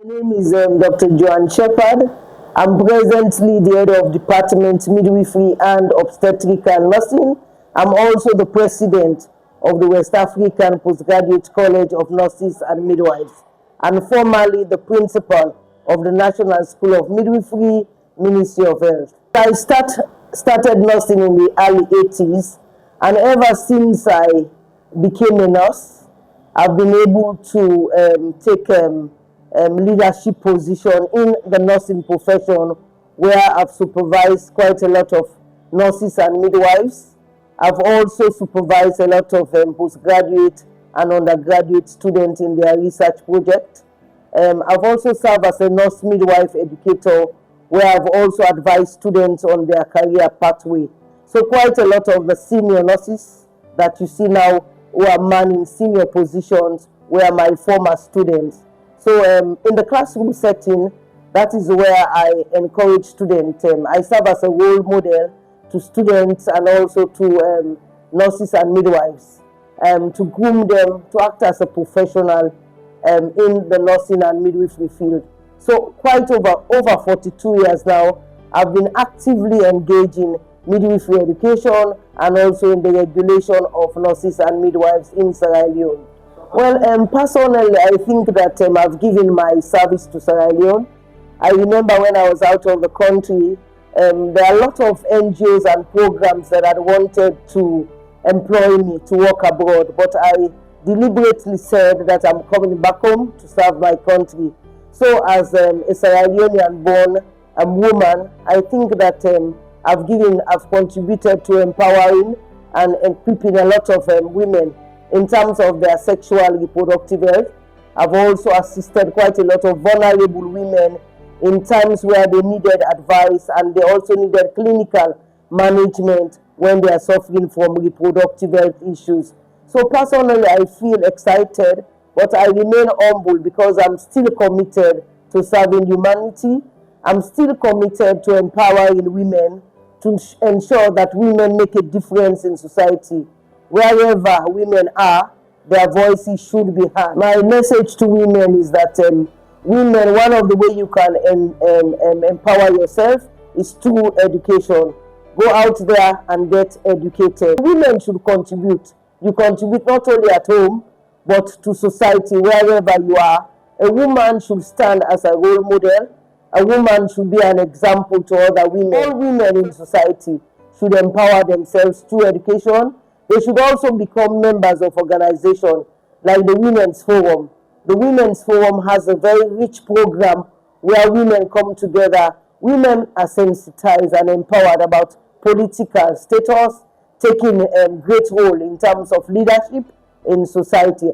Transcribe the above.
name is Dr. Joan H. I'm presently the head of Department Midwifery and Obstetrical Nursing. I'm also the president of the West African Postgraduate College of Nurses and Midwives, and formerly the principal of the National School of Midwifery, Ministry of Health. I started nursing in the early 80s, and ever since I became a nurse, I've been able to take leadership position in the nursing profession, where I've supervised quite a lot of nurses and midwives. I've also supervised a lot of postgraduate and undergraduate students in their research project. I've also served as a nurse midwife educator, where I've also advised students on their career pathway. So quite a lot of the senior nurses that you see now who are manning senior positions were my former students. So in the classroom setting, that is where I encourage students. I serve as a role model to students and also to nurses and midwives, to groom them to act as a professional in the nursing and midwifery field. So quite over 42 years now, I've been actively engaged in midwifery education and also in the regulation of nurses and midwives in Sierra Leone. Well, personally, I think that I've given my service to Sierra Leone. I remember when I was out of the country, there are a lot of NGOs and programs that had wanted to employ me to work abroad, but I deliberately said that I'm coming back home to serve my country. So as a Sierra Leonean-born woman, I think that I've contributed to empowering and equipping a lot of women in terms of their sexual and reproductive health. I've also assisted quite a lot of vulnerable women in times where they needed advice, and they also needed clinical management when they are suffering from reproductive health issues. So personally, I feel excited, but I remain humble because I'm still committed to serving humanity. I'm still committed to empowering women, to ensure that women make a difference in society. Wherever women are, their voices should be heard. My message to women is that women, one of the ways you can empower yourself is through education. Go out there and get educated. Women should contribute. You contribute not only at home, but to society, wherever you are. A woman should stand as a role model. A woman should be an example to other women. All women in society should empower themselves through education. They should also become members of organizations like the Women's Forum. The Women's Forum has a very rich program where women come together. Women are sensitized and empowered about political status, taking a great role in terms of leadership in society.